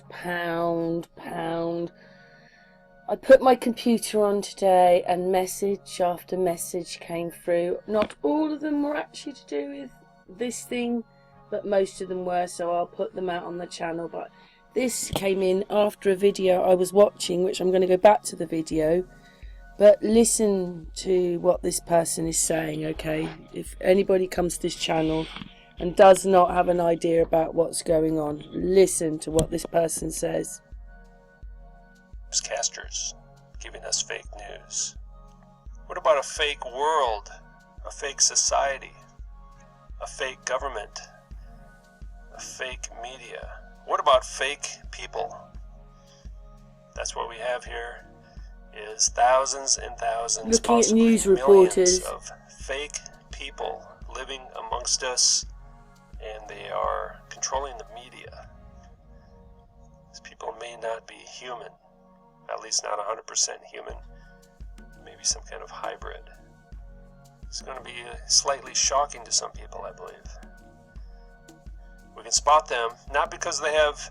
pound. I put my computer on today and message after message came through. Not all of them were actually to do with this thing, but most of them were, so I'll put them out on the channel. But this came in after a video I was watching, which I'm going to go back to the video. But listen to what this person is saying, okay? If anybody comes to this channel and does not have an idea about what's going on, listen to what this person says. Newscasters giving us fake news. What about a fake world, a fake society, a fake government, a fake media? What about fake people? That's what we have here, is thousands and thousands, looking at millions news reporters of fake people living amongst us, and they are controlling the media. These people may not be human, at least not 100% human, maybe some kind of hybrid. It's going to be slightly shocking to some people, I believe. We can spot them not because they have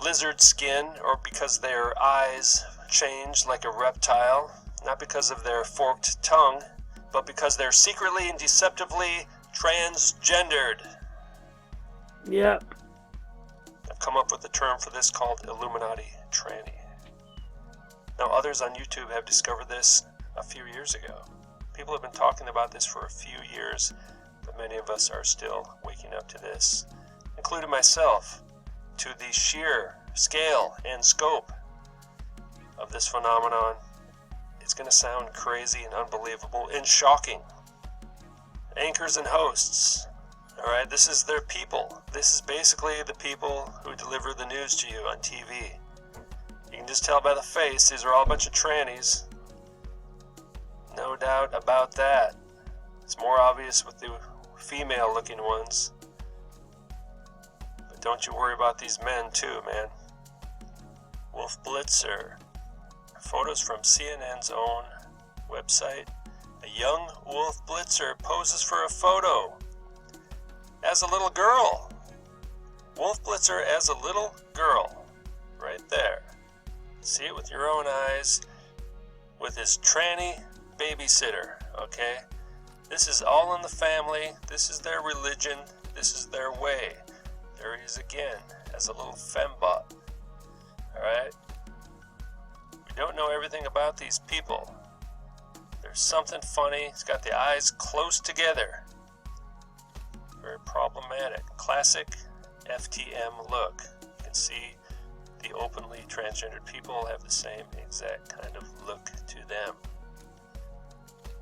lizard skin or because their eyes change like a reptile, not because of their forked tongue, but because they're secretly and deceptively transgendered. Yep. I've come up with a term for this called Illuminati tranny. Now, others on YouTube have discovered this a few years ago. People have been talking about this for a few years, but many of us are still waking up to this, including myself, to the sheer scale and scope of this phenomenon. It's going to sound crazy and unbelievable and shocking. Anchors and hosts, alright, this is their people. This is basically the people who deliver the news to you on TV. You can just tell by the face, these are all a bunch of trannies. No doubt about that. It's more obvious with the female looking ones. But don't you worry about these men too, man. Wolf Blitzer. Photos from CNN's own website. A young Wolf Blitzer poses for a photo as a little girl. Wolf Blitzer as a little girl. Right there. See it with your own eyes. With his tranny babysitter, okay? This is all in the family. This is their religion. This is their way. There he is again as a little fembot. Alright? We don't know everything about these people. There's something funny. He's got the eyes close together. Very problematic. Classic FTM look. You can see the openly transgendered people have the same exact kind of look to them.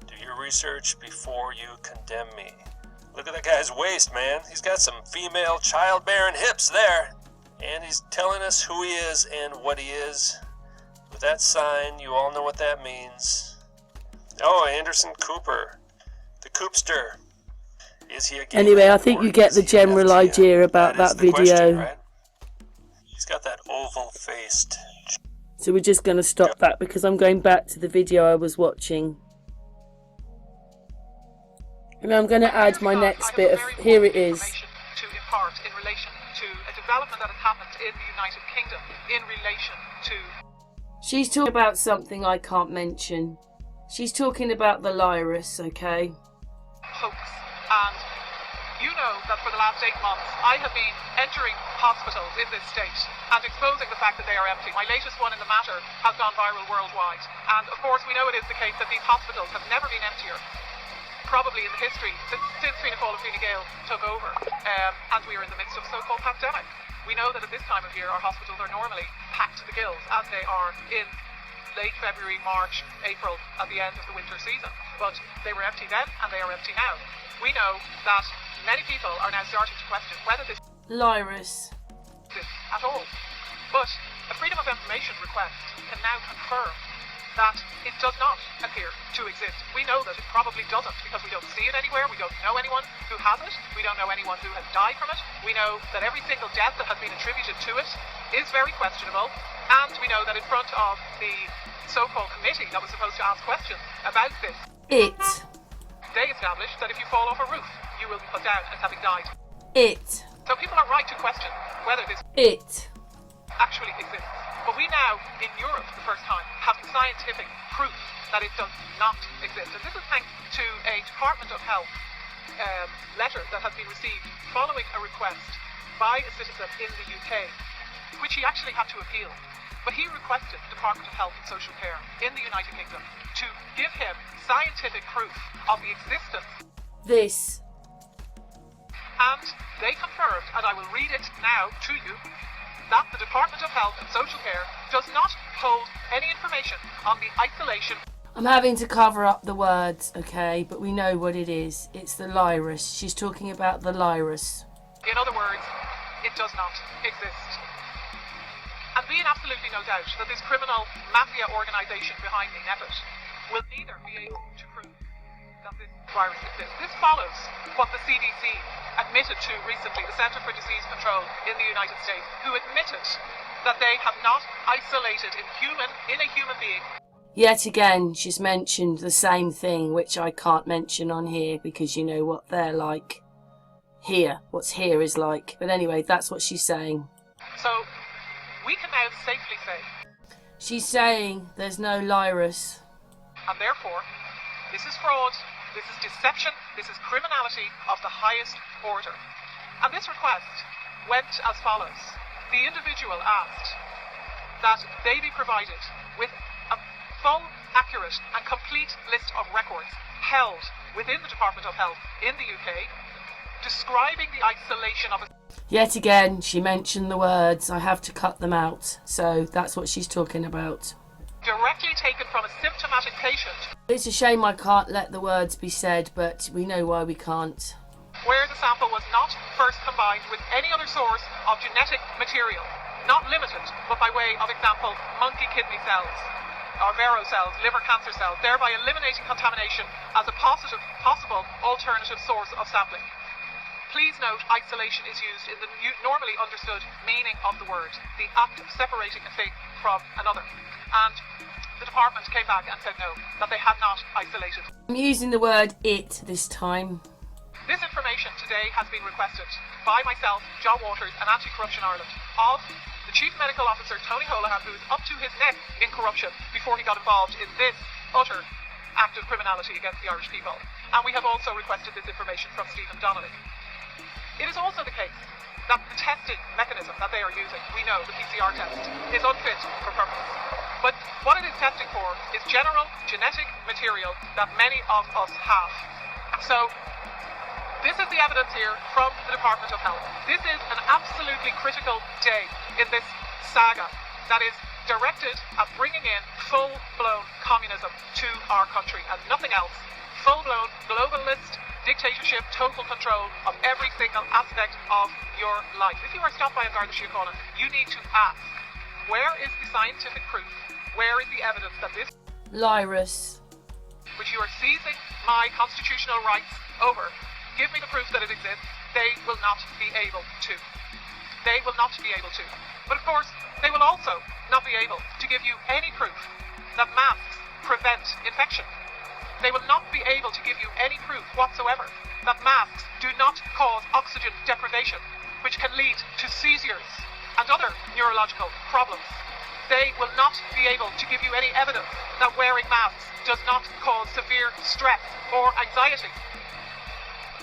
Do your research before you condemn me. Look at that guy's waist, man. He's got some female childbearing hips there. And he's telling us who he is and what he is. With that sign, you all know what that means. Oh, Anderson Cooper. The Coopster. Is he a gay Anyway, man, I think or you get is the he an general FTM? idea about That is that the question, video. right? He's got that oval-faced. So we're just going to stop that because I'm going back to the video I was watching. And I'm going to add my next bit of, here it is. To impart in relation to a development that has happened in the United Kingdom in relation to... She's talking about something I can't mention. She's talking about the Lyrus, okay? Hoax. And you know that for the last 8 months I have been entering hospitals in this state and exposing the fact that they are empty. My latest one in the matter has gone viral worldwide. And of course we know it is the case that these hospitals have never been emptier. Probably in the history since Fianna Fáil and Fine Gael took over, and we are in the midst of a so-called pandemic. We know that at this time of year our hospitals are normally packed to the gills, as they are in late February, March, April, at the end of the winter season. But they were empty then, and they are empty now. We know that many people are now starting to question whether this Lyrus. is at all. But a Freedom of Information request can now confirm that it does not appear to exist. We know that it probably doesn't because we don't see it anywhere. We don't know anyone who has it. We don't know anyone who has died from it. We know that every single death that has been attributed to it is very questionable. And we know that in front of the so-called committee that was supposed to ask questions about this, they established that if you fall off a roof, you will be put down as having died. So people are right to question whether this actually exists. But we now, in Europe for the first time, have scientific proof that it does not exist. And this is thanks to a Department of Health letter that has been received following a request by a citizen in the UK, which he actually had to appeal. But he requested the Department of Health and Social Care in the United Kingdom to give him scientific proof of the existence. This. And they confirmed, and I will read it now to you, that the Department of Health and Social Care does not hold any information on the isolation. I'm having to cover up the words, okay, but we know what it is. It's the Lyrus. She's talking about the Lyrus. In other words, it does not exist. And be in absolutely no doubt that this criminal mafia organisation behind the NEPIT will neither be able to prove that this virus exists. This follows what the CDC admitted to recently, the Centre for Disease Control in the United States, who admitted that they have not isolated in a human being. Yet again, she's mentioned the same thing, which I can't mention on here because you know what they're like. Here, what's here is like. But anyway, that's what she's saying. So, we can now safely say. She's saying there's no Lyrus. And therefore, this is fraud, this is deception, this is criminality of the highest order. And this request went as follows. The individual asked that they be provided with a full, accurate and complete list of records held within the Department of Health in the UK describing the isolation of a... Yet again, she mentioned the words. I have to cut them out. So that's what she's talking about. Directly taken from a symptomatic patient. It's a shame I can't let the words be said, but we know why we can't. Where the sample was not first combined with any other source of genetic material, not limited, but by way of example, monkey kidney cells, or Vero cells, liver cancer cells, thereby eliminating contamination as a possible alternative source of sampling. Please note, isolation is used in the normally understood meaning of the word, the act of separating a thing from another. And the department came back and said no, that they had not isolated. I'm using the word it this time. This information today has been requested by myself, John Waters, and Anti-Corruption Ireland, of the Chief Medical Officer, Tony Holohan, who is up to his neck in corruption before he got involved in this utter act of criminality against the Irish people. And we have also requested this information from Stephen Donnelly. It is also the case that the testing mechanism that they are using, we know the PCR test, is unfit for purpose. But what it is testing for is general genetic material that many of us have. So this is the evidence here from the Department of Health. This is an absolutely critical day in this saga that is directed at bringing in full-blown communism to our country and nothing else. Full-blown globalist dictatorship, total control of every single aspect of your life. If you are stopped by a Garda Síochána, you need to ask, where is the scientific proof? Where is the evidence that this Lyrus, which you are seizing my constitutional rights over, give me the proof that it exists? They will not be able to. They will not be able to. But of course, they will also not be able to give you any proof that masks prevent infection. They will not be able to give you any proof whatsoever that masks do not cause oxygen deprivation, which can lead to seizures and other neurological problems. They will not be able to give you any evidence that wearing masks does not cause severe stress or anxiety.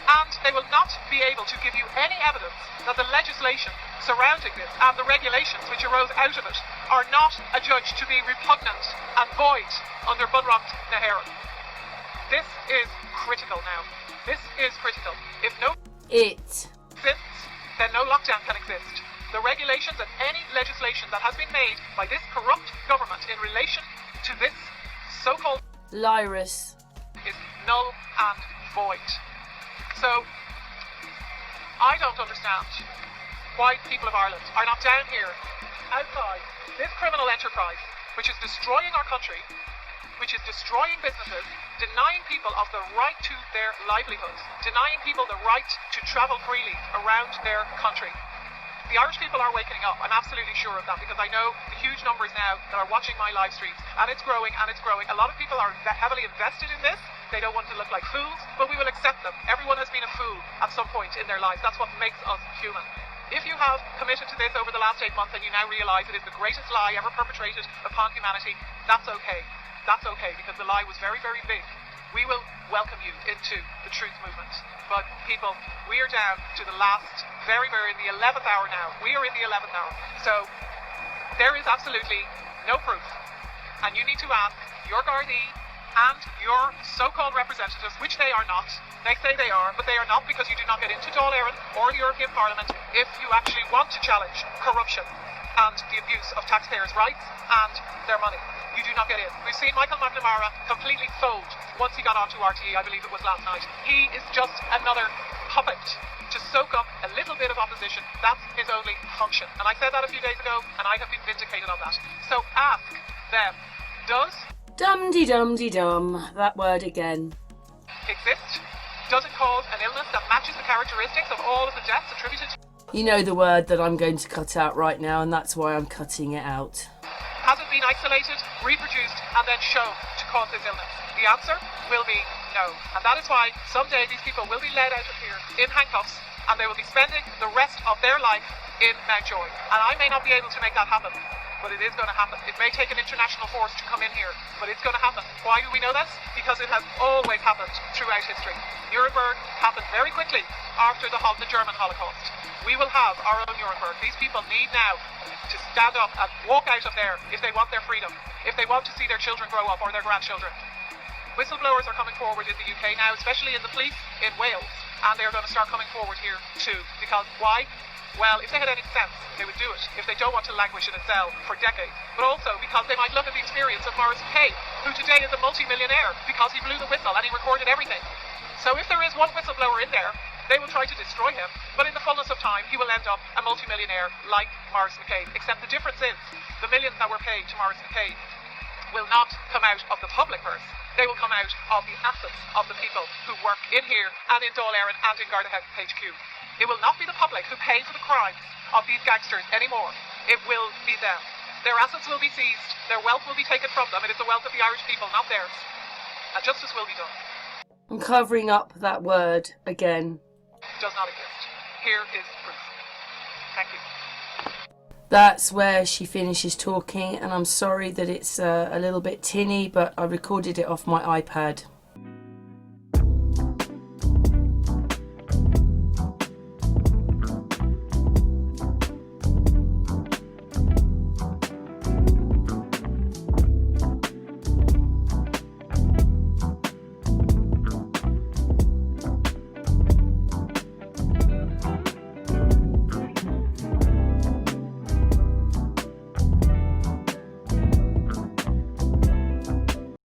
And they will not be able to give you any evidence that the legislation surrounding this and the regulations which arose out of it are not adjudged to be repugnant and void under Bunracht na hÉireann. This is critical now. This is critical. If no it exists, then no lockdown can exist. The regulations and any legislation that has been made by this corrupt government in relation to this so-called Lyrus is null and void. So, I don't understand why the people of Ireland are not down here outside this criminal enterprise which is destroying our country, which is destroying businesses, denying people of the right to their livelihoods, denying people the right to travel freely around their country. The Irish people are waking up. I'm absolutely sure of that because I know the huge numbers now that are watching my live streams, and it's growing and it's growing. A lot of people are heavily invested in this. They don't want to look like fools, but we will accept them. Everyone has been a fool at some point in their lives. That's what makes us human. If you have committed to this over the last 8 months and you now realise it is the greatest lie ever perpetrated upon humanity, that's okay. That's okay, because the lie was very, very big. We will welcome you into the truth movement. But people, we are down to the last, very, very, in the 11th hour now. We are in the 11th hour. So there is absolutely no proof. And you need to ask your Gardaí and your so-called representatives, which they are not. They say they are, but they are not, because you do not get into Dáil Éireann or the European Parliament if you actually want to challenge corruption and the abuse of taxpayers' rights and their money. You do not get in. We've seen Michael McNamara completely fold once he got onto RTE, I believe it was last night. He is just another puppet to soak up a little bit of opposition. That's his only function. And I said that a few days ago, and I have been vindicated on that. So ask them, does dum-de-dum-de-dum, that word again. Exist? Does it cause an illness that matches the characteristics of all of the deaths attributed to? You know the word that I'm going to cut out right now, and that's why I'm cutting it out. Has it been isolated, reproduced, and then shown to cause this illness? The answer will be no. And that is why someday these people will be led out of here in handcuffs, and they will be spending the rest of their life in Mountjoy. And I may not be able to make that happen, but it is going to happen. It may take an international force to come in here, but it's going to happen. Why do we know this? Because it has always happened throughout history. Nuremberg happened very quickly after the German Holocaust. We will have our own Nuremberg. These people need now to stand up and walk out of there if they want their freedom, if they want to see their children grow up or their grandchildren. Whistleblowers are coming forward in the UK now, especially in the police in Wales, and they're going to start coming forward here too. Because why? Well, if they had any sense, they would do it. If they don't want to languish in a cell for decades. But also because they might look at the experience of Maurice McCabe, who today is a multi-millionaire because he blew the whistle and he recorded everything. So if there is one whistleblower in there, they will try to destroy him, but in the fullness of time, he will end up a multi-millionaire like Maurice McCabe. Except the difference is, the millions that were paid to Maurice McCabe will not come out of the public purse. They will come out of the assets of the people who work in here and in Dáil Éireann and in Garda HQ. It will not be the public who pay for the crimes of these gangsters anymore. It will be them. Their assets will be seized. Their wealth will be taken from them. It is the wealth of the Irish people, not theirs. And justice will be done. I'm covering up that word again. Does not exist. Here is proof. Thank you. That's where she finishes talking, and I'm sorry that it's a little bit tinny, but I recorded it off my iPad.